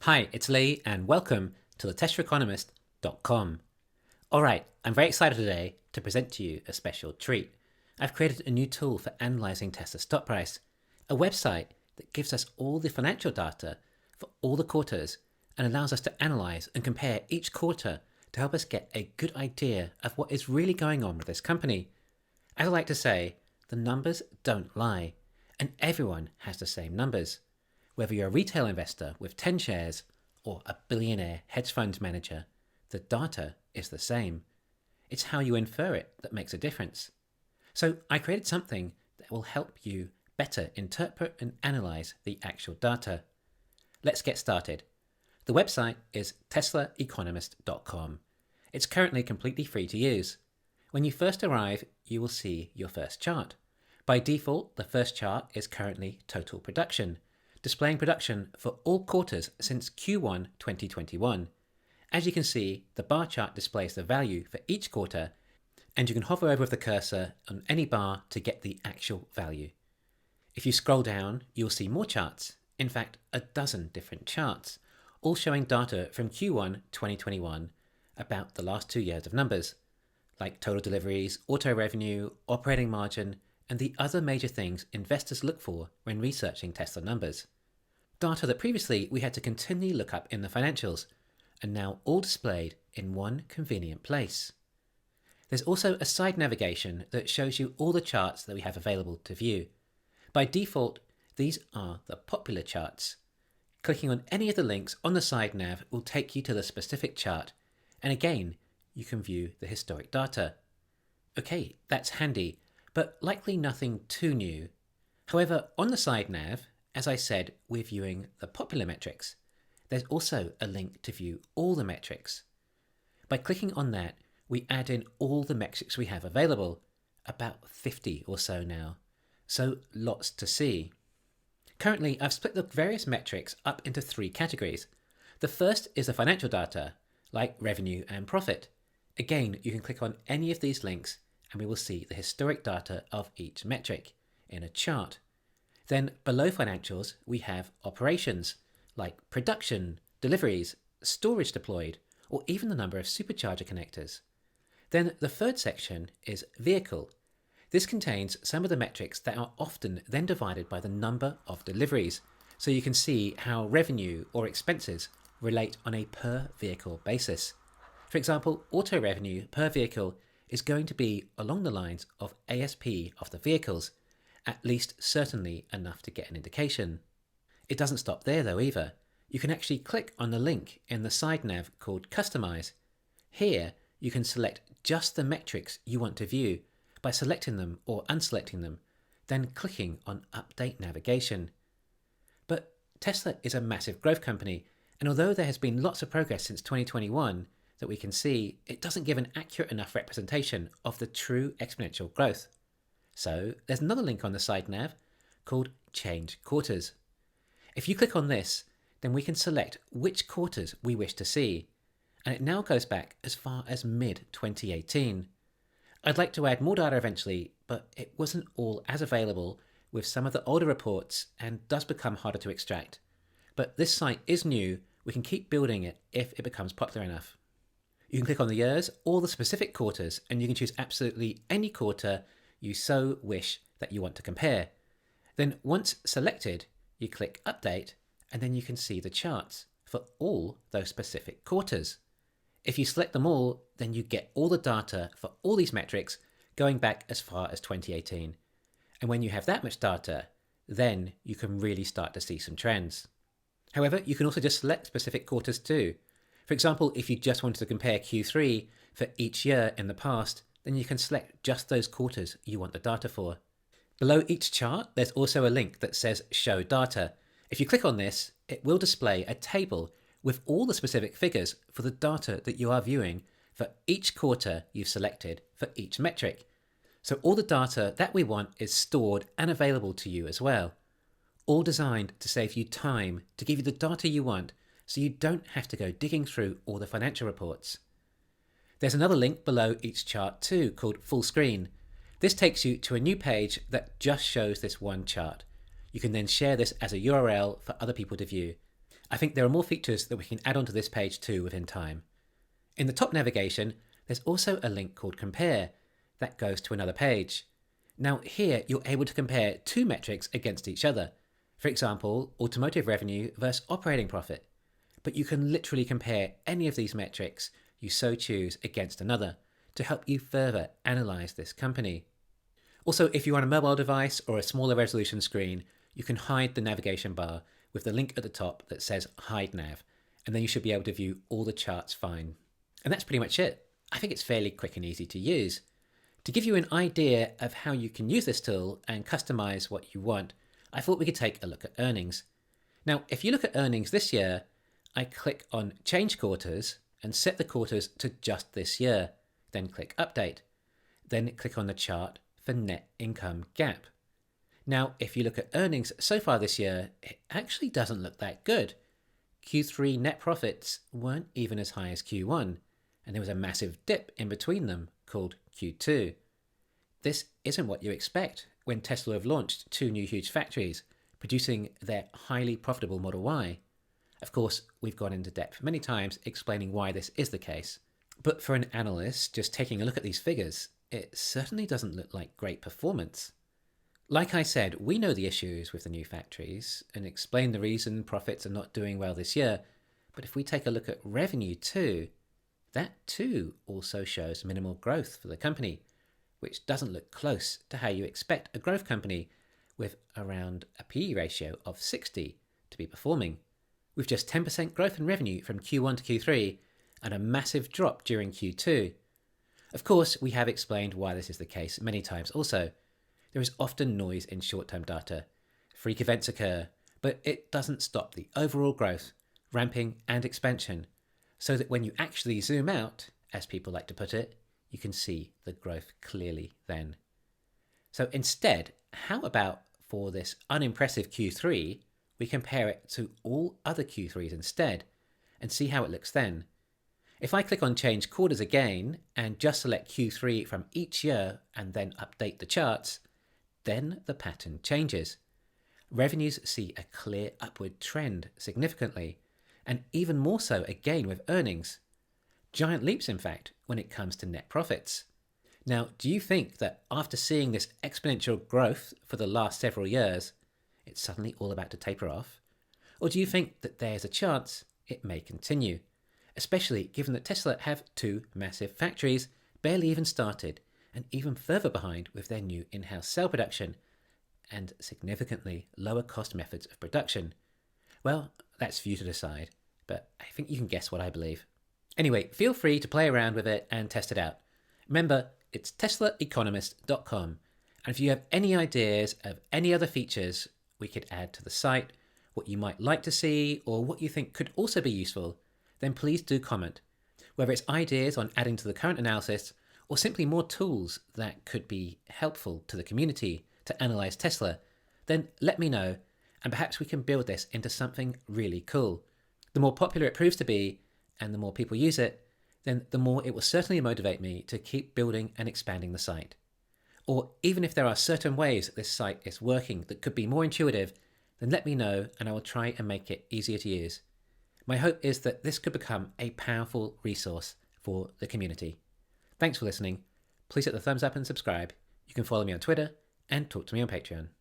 Hi, it's Lee, and welcome to thetestereconomist.com. Alright, I'm very excited today to present to you a special treat. I've created a new tool for analysing Tesla's stock price, a website that gives us all the financial data for all the quarters and allows us to analyse and compare each quarter to help us get a good idea of what is really going on with this company. As I like to say, the numbers don't lie, and everyone has the same numbers. Whether you're a retail investor with 10 shares or a billionaire hedge fund manager, the data is the same. It's how you infer it that makes a difference. So I created something that will help you better interpret and analyze the actual data. Let's get started. The website is teslaeconomist.com. It's currently completely free to use. When you first arrive, you will see your first chart. By default, the first chart is currently total production, displaying production for all quarters since Q1 2021. As you can see, the bar chart displays the value for each quarter, and you can hover over with the cursor on any bar to get the actual value. If you scroll down, you'll see more charts, in fact a dozen different charts, all showing data from Q1 2021 about the last 2 years of numbers, like total deliveries, auto revenue, operating margin, and the other major things investors look for when researching Tesla numbers. Data that previously we had to continually look up in the financials, and now all displayed in one convenient place. There's also a side navigation that shows you all the charts that we have available to view. By default, these are the popular charts. Clicking on any of the links on the side nav will take you to the specific chart, and again, you can view the historic data. Okay, that's handy, but likely nothing too new. However, on the side nav, as I said, we're viewing the popular metrics. There's also a link to view all the metrics. By clicking on that, we add in all the metrics we have available, about 50 or so now. So lots to see. Currently, I've split the various metrics up into 3 categories. The first is the financial data, like revenue and profit. Again, you can click on any of these links and we will see the historic data of each metric in a chart. Then below financials, we have operations, like production, deliveries, storage deployed, or even the number of supercharger connectors. Then the third section is vehicle. This contains some of the metrics that are often then divided by the number of deliveries, so you can see how revenue or expenses relate on a per vehicle basis. For example, auto revenue per vehicle is going to be along the lines of ASP of the vehicles, at least certainly enough to get an indication. It doesn't stop there though either. You can actually click on the link in the side nav called Customize. Here you can select just the metrics you want to view by selecting them or unselecting them, then clicking on Update Navigation. But Tesla is a massive growth company, and although there has been lots of progress since 2021 that we can see, it doesn't give an accurate enough representation of the true exponential growth. So there's another link on the side nav called Change Quarters. If you click on this, then we can select which quarters we wish to see, and it now goes back as far as mid-2018. I'd like to add more data eventually, but it wasn't all as available with some of the older reports and does become harder to extract. But this site is new, we can keep building it if it becomes popular enough. You can click on the years or the specific quarters, and you can choose absolutely any quarter you so wish that you want to compare. Then once selected, you click Update, and then you can see the charts for all those specific quarters. If you select them all, then you get all the data for all these metrics going back as far as 2018. And when you have that much data, then you can really start to see some trends. However, you can also just select specific quarters too. For example, if you just wanted to compare Q3 for each year in the past, then you can select just those quarters you want the data for. Below each chart, there's also a link that says Show Data. If you click on this, it will display a table with all the specific figures for the data that you are viewing for each quarter you've selected for each metric. So all the data that we want is stored and available to you as well. All designed to save you time to give you the data you want so you don't have to go digging through all the financial reports. There's another link below each chart too called Full Screen. This takes you to a new page that just shows this one chart. You can then share this as a URL for other people to view. I think there are more features that we can add onto this page too within time. In the top navigation, there's also a link called Compare that goes to another page. Now here you're able to compare two metrics against each other. For example, automotive revenue versus operating profit. But you can literally compare any of these metrics you so choose against another to help you further analyze this company. Also, if you're on a mobile device or a smaller resolution screen, you can hide the navigation bar with the link at the top that says Hide Nav, and then you should be able to view all the charts fine. And that's pretty much it. I think it's fairly quick and easy to use. To give you an idea of how you can use this tool and customize what you want, I thought we could take a look at earnings. Now, if you look at earnings this year, I click on Change Quarters and set the quarters to just this year, then click Update. Then click on the chart for net income gap. Now, if you look at earnings so far this year, it actually doesn't look that good. Q3 net profits weren't even as high as Q1, and there was a massive dip in between them called Q2. This isn't what you expect when Tesla have launched two new huge factories, producing their highly profitable Model Y. Of course, we've gone into depth many times explaining why this is the case. But for an analyst just taking a look at these figures, it certainly doesn't look like great performance. Like I said, we know the issues with the new factories and explain the reason profits are not doing well this year. But if we take a look at revenue too, that too also shows minimal growth for the company, which doesn't look close to how you expect a growth company with around a PE ratio of 60 to be performing. With just 10% growth in revenue from Q1 to Q3 and a massive drop during Q2. Of course, we have explained why this is the case many times also. There is often noise in short-term data. Freak events occur, but it doesn't stop the overall growth, ramping and expansion, so that when you actually zoom out, as people like to put it, you can see the growth clearly then. So instead, how about for this unimpressive Q3, we compare it to all other Q3s instead and see how it looks then. If I click on Change Quarters again and just select Q3 from each year and then update the charts, then the pattern changes. Revenues see a clear upward trend significantly, and even more so again with earnings. Giant leaps, in fact, when it comes to net profits. Now, do you think that after seeing this exponential growth for the last several years, it's suddenly all about to taper off? Or do you think that there's a chance it may continue? Especially given that Tesla have two massive factories, barely even started, and even further behind with their new in-house cell production, and significantly lower cost methods of production. Well, that's for you to decide, but I think you can guess what I believe. Anyway, feel free to play around with it and test it out. Remember, it's teslaeconomist.com, and if you have any ideas of any other features we could add to the site, what you might like to see, or what you think could also be useful, then please do comment. Whether it's ideas on adding to the current analysis, or simply more tools that could be helpful to the community to analyze Tesla, then let me know, and perhaps we can build this into something really cool. The more popular it proves to be, and the more people use it, then the more it will certainly motivate me to keep building and expanding the site. Or even if there are certain ways that this site is working that could be more intuitive, then let me know and I will try and make it easier to use. My hope is that this could become a powerful resource for the community. Thanks for listening. Please hit the thumbs up and subscribe. You can follow me on Twitter and talk to me on Patreon.